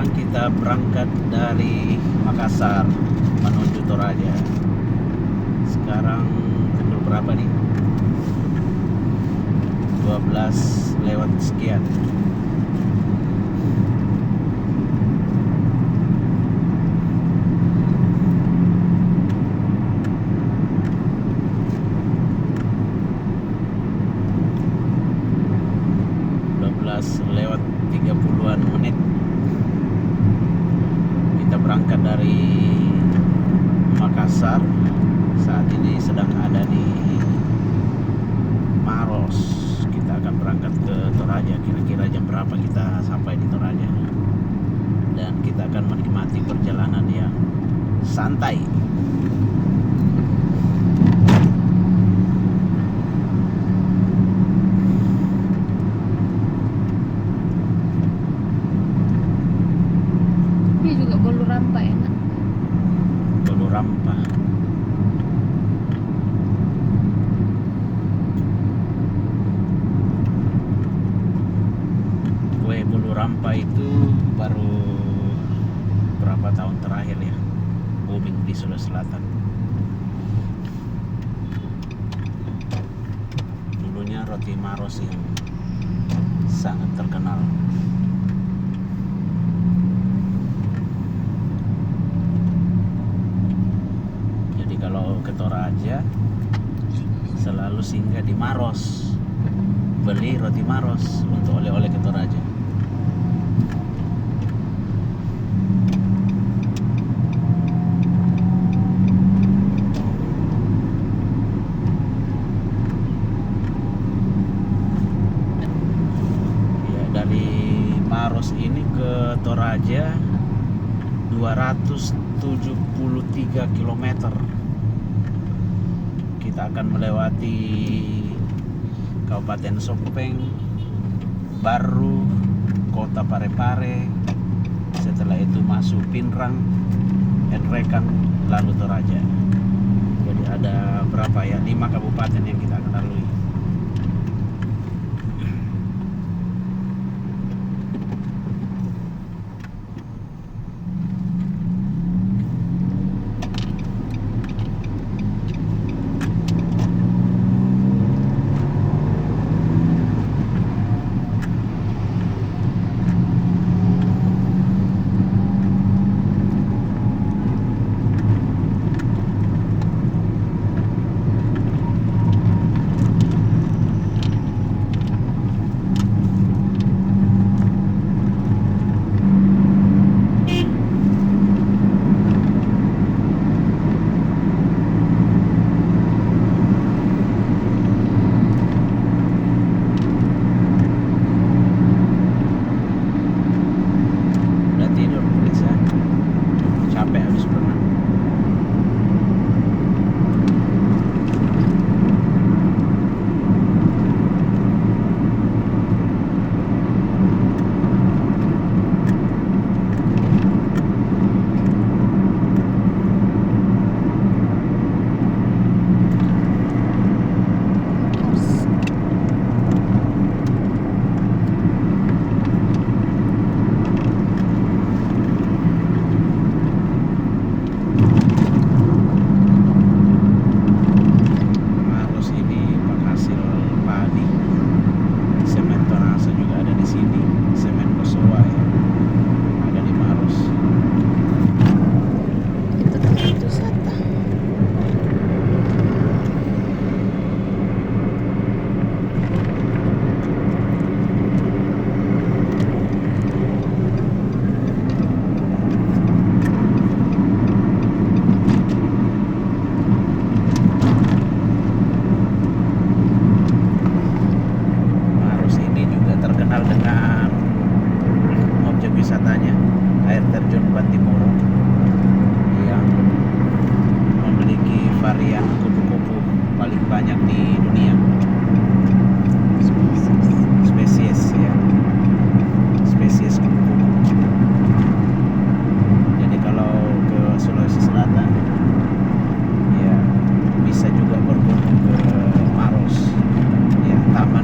sekarang kita berangkat dari Makassar menuju Toraja. Sekarang pukul berapa nih? 12 lewat sekian. Lewat 30-an menit kita berangkat dari Makassar. Saat ini sedang ada di Maros. Kita akan berangkat ke Toraja. Kira-kira jam berapa kita sampai di Toraja, dan kita akan menikmati perjalanan yang santai. Rampa enak. Bolu Rampa. Kue Bolu Rampa itu baru berapa tahun terakhir ya booming di Sulawesi Selatan. Dulunya roti Maros yang sangat terkenal. Kalau ke Toraja selalu singgah di Maros, beli roti Maros untuk oleh-oleh ke Toraja. Ya, dari Maros ini ke Toraja 273 km. Kita akan melewati Kabupaten Sopeng, Baru, Kota Parepare. Setelah itu masuk Pinrang, Enrekang, lalu Toraja. Jadi ada berapa ya? 5 kabupaten yang kita akan lalui.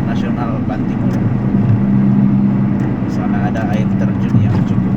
Nasional Bantimurung. Di sana ada air terjun yang cukup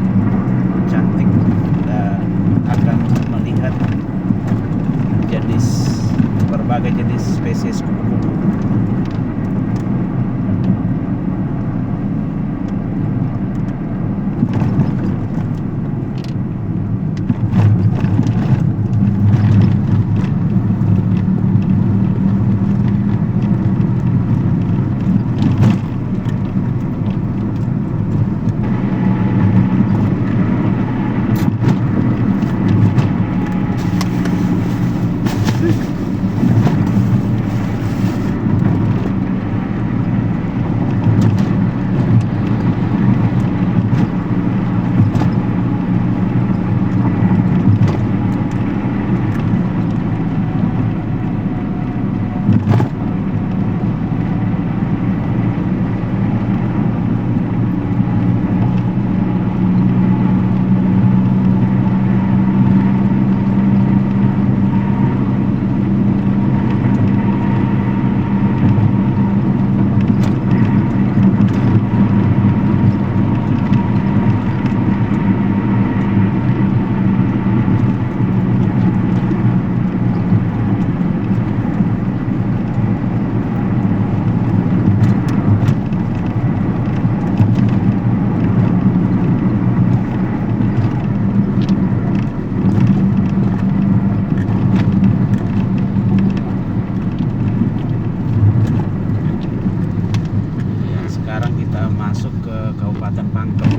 masuk ke Kabupaten Pangkep.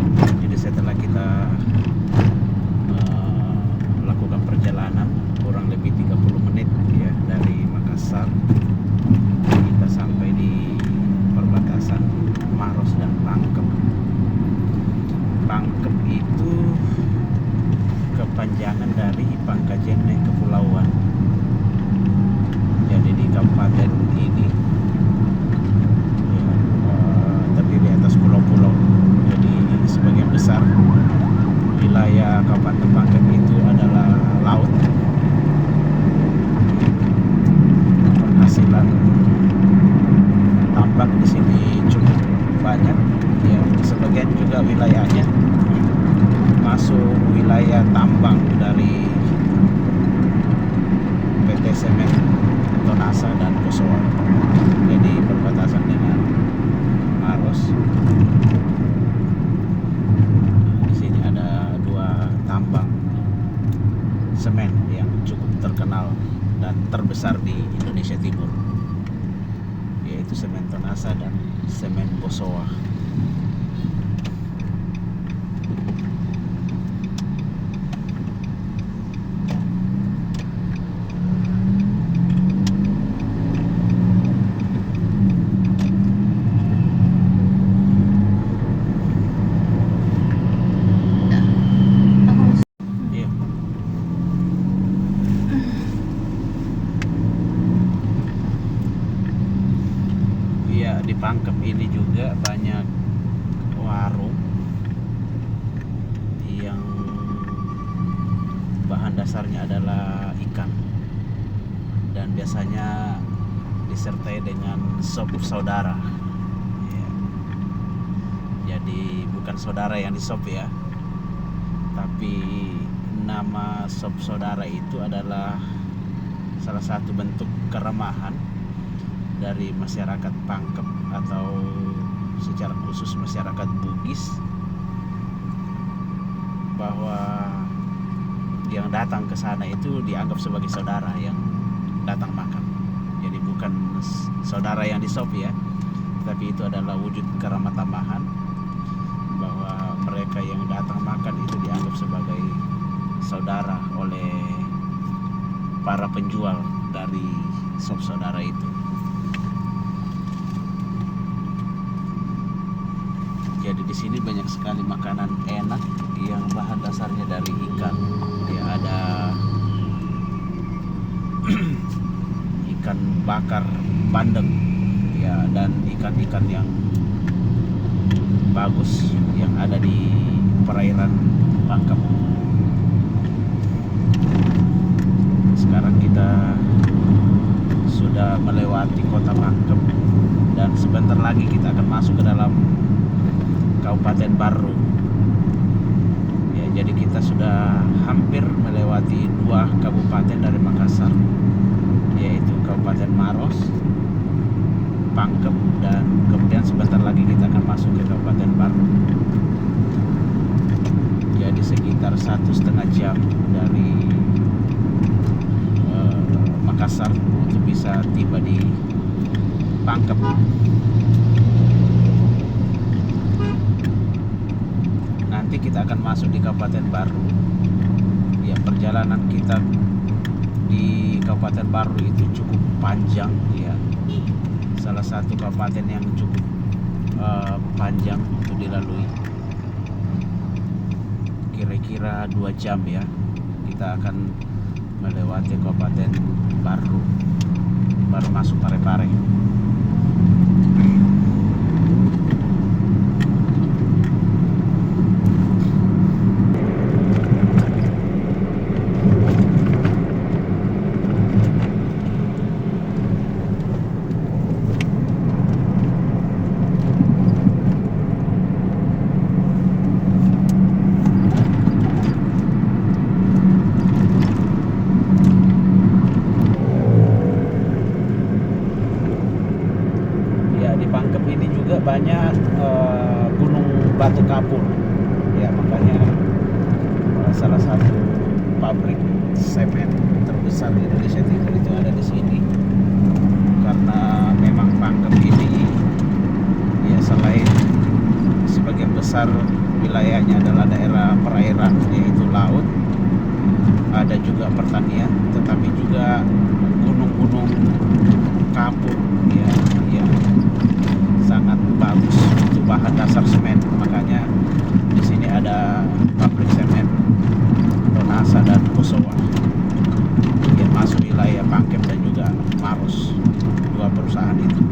Jadi setelah kita melakukan perjalanan kurang lebih 30 menit ya dari Makassar, kita sampai di perbatasan Maros dan Pangkep. Pangkep itu kepanjangan dari Pangkajene Kepulauan. Jadi di kabupaten ini ya, terdiri atas pulau-pulau. Jadi sebagian besar wilayah Kabupaten Pangkep itu adalah laut. Penghasilan tambak di sini cukup banyak. Ya, sebagian juga wilayahnya masuk wilayah tambang dari PT Semen Tonasa dan Bosowa. Jadi perbatasan dengan Maros. Di sini ada 2 tambang semen yang cukup terkenal dan terbesar di Indonesia Timur, yaitu Semen Tonasa dan Semen Bosowa. Iya. Iya, di Pangkep ini juga banyak warung yang bahan dasarnya adalah ikan dan biasanya disertai dengan sop saudara. Ya. Jadi bukan saudara yang disop ya, tapi nama sop saudara itu adalah salah satu bentuk keramahan dari masyarakat Pangkep atau secara khusus masyarakat Bugis, bahwa yang datang ke sana itu dianggap sebagai saudara yang datang makan. Jadi bukan saudara yang disop ya, tapi itu adalah wujud keramat tamahan bahwa mereka yang datang makan itu dianggap sebagai saudara oleh para penjual dari sop saudara itu. Jadi di sini banyak sekali makanan enak yang bahan dasarnya dari ikan. Ya, ada ikan bakar bandeng ya, dan ikan-ikan yang bagus yang ada di perairan Pangkep. Sekarang kita sudah melewati kota Pangkep dan sebentar lagi kita akan masuk ke dalam Kabupaten Baru. Ya, jadi kita sudah hampir melewati 2 kabupaten dari Makassar, yaitu Kabupaten Maros, Pangkep, dan kemudian sebentar lagi kita akan masuk ke Kabupaten Baru. Jadi sekitar 1,5 jam dari Makassar untuk bisa tiba di Pangkep. Nanti kita akan masuk di Kabupaten Baru. Ya, perjalanan kita di Kabupaten Baru itu cukup panjang ya. Salah satu kabupaten yang cukup panjang untuk dilalui. Kira-kira 2 jam ya. Kita akan melewati Kabupaten Baru. Baru masuk Parepare. Pangkep ini juga banyak gunung batu kapur ya, makanya salah satu pabrik semen terbesar di Indonesia Timur itu ada di sini, karena memang Pangkep ini ya selain besar wilayahnya adalah daerah perairan, yaitu laut. Ada juga pertanian, tetapi juga gunung-gunung kapur ya, yang sangat bagus untuk bahan dasar semen. Makanya di sini ada pabrik semen Donasa dan Kosowa yang masuk wilayah Pangkep dan juga Maros, dua perusahaan itu.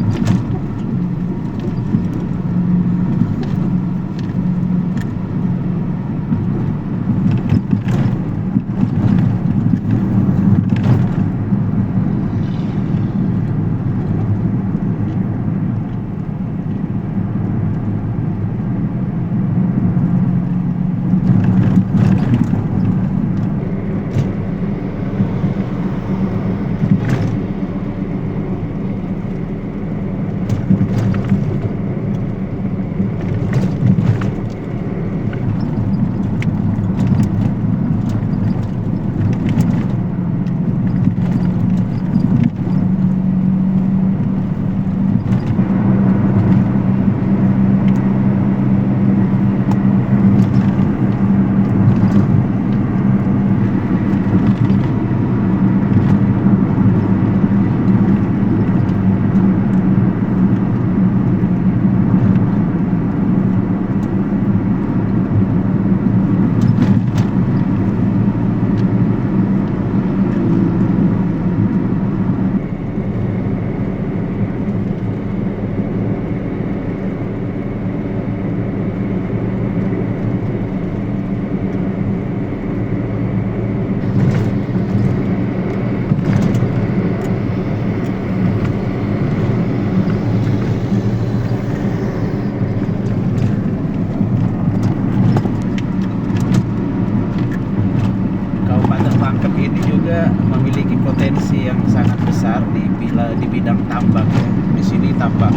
Memiliki potensi yang sangat besar di bidang tambak ya. Di sini tambak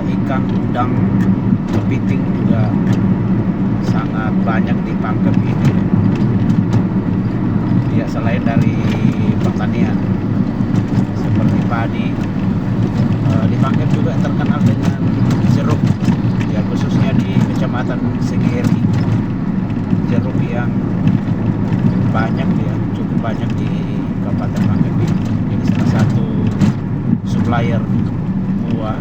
ikan, udang, kepiting juga sangat banyak di Pangkep ini. Ya, selain dari pertanian seperti padi, di Pangkep juga terkenal dengan jeruk ya, khususnya di Kecamatan Segeri. Jeruk yang banyak ya, cukup banyak di Kabupaten Pangkep ini. Jadi salah satu supplier buah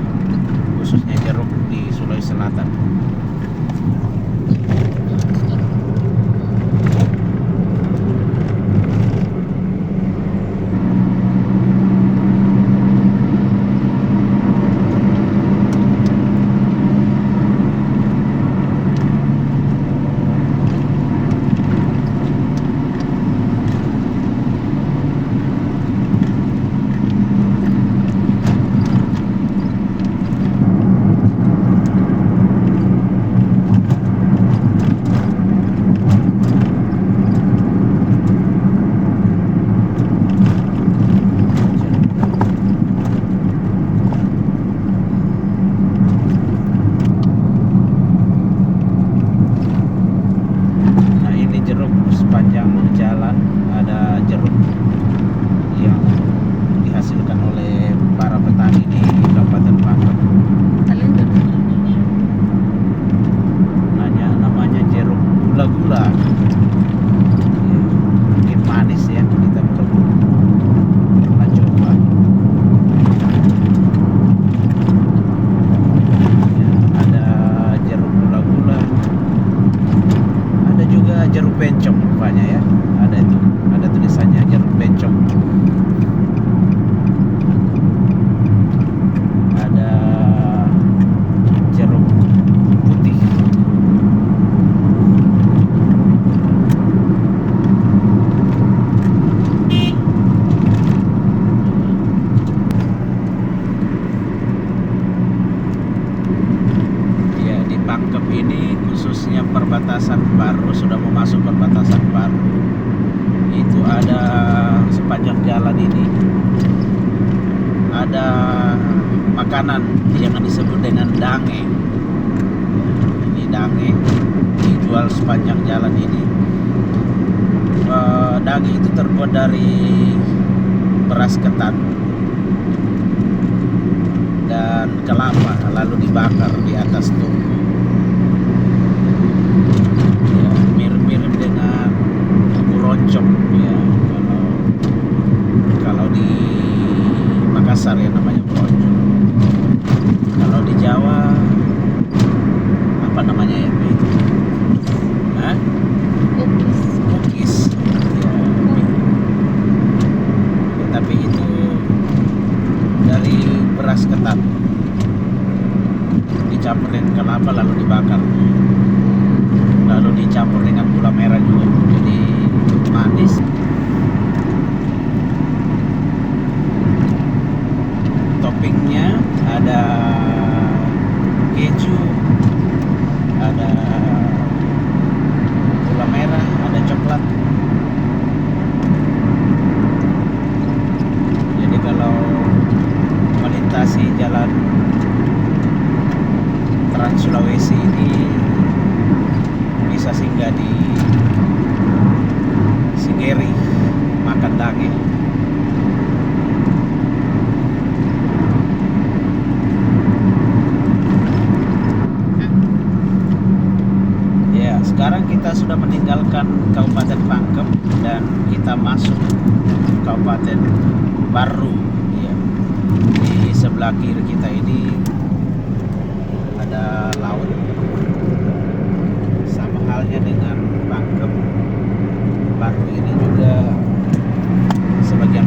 khususnya jeruk di Sulawesi Selatan. Perbatasan baru, sudah memasuk perbatasan baru. Itu ada sepanjang jalan ini ada makanan yang disebut dengan dange. Ini dange dijual sepanjang jalan ini. Dange itu terbuat dari beras ketan dan kelapa, lalu dibakar di atas tungku. gula merah juga, jadi manis. Toppingnya ada keju, ada gula merah, ada coklat. Jadi kalau melintasi jalan Trans Sulawesi ini bisa singgah di Sigeri, makan dage. Ya, sekarang kita sudah meninggalkan Kabupaten Pangkep dan kita masuk Kabupaten Baru. Ya. Di sebelah kiri kita ini ada laut. Sama halnya dengan Pangkep, Baru ini juga sebagian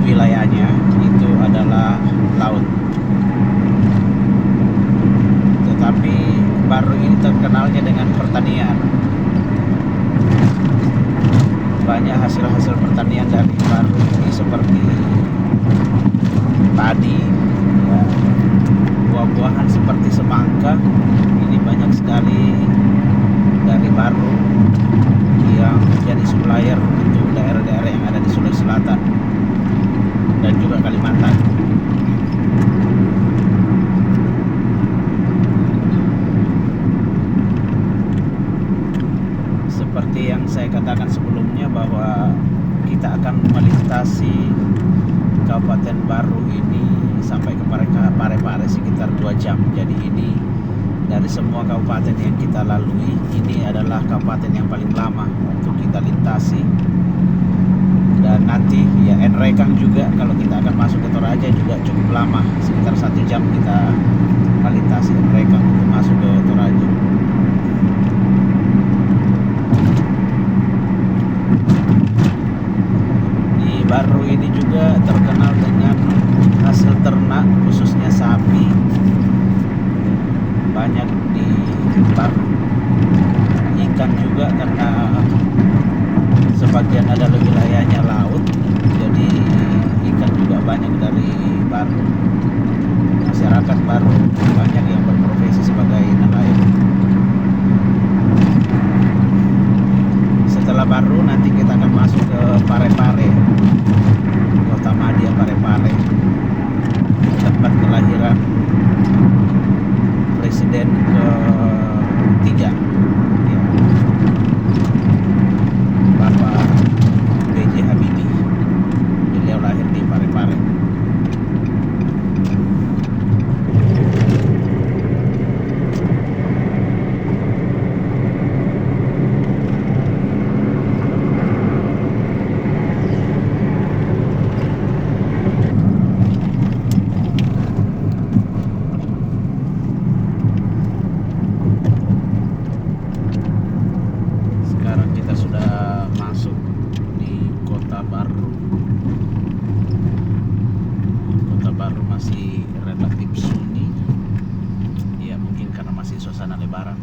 wilayahnya itu adalah laut. Tetapi Baru ini terkenalnya dengan pertanian. Banyak hasil-hasil pertanian dari Baru ini seperti padi, ya, buah-buahan seperti semangka. Ini banyak sekali dari Baru yang jadi supplier untuk daerah-daerah yang ada di Sulawesi Selatan dan juga Kalimantan. Seperti yang saya katakan sebelumnya bahwa kita akan melintasi Kabupaten Baru ini sampai ke Parepare sekitar 2 jam. Jadi ini dari semua kabupaten yang kita lalui, ini adalah kabupaten yang paling lama untuk kita lintasi. Dan nanti ya Enrekang juga, kalau kita akan masuk ke Toraja juga cukup lama, sekitar 1 jam kita melintasi Enrekang untuk masuk ke Toraja. Baru ini juga terkenal dengan hasil ternak, khususnya sapi. Banyak di Baru. Ikan juga, karena sebagian adalah wilayahnya laut, jadi ikan juga banyak dari Baru. Masyarakat Baru banyak yang berprofesi sebagai nelayan. Setelah Baru nanti kita akan masuk ke Parepare, Kota Madya Parepare, tempat kelahiran Presiden ke-3, ya, Bapak B.J. Habibie. Beliau lahir di Parepare. Masih relatif sunyi, ya mungkin karena masih suasana lebaran.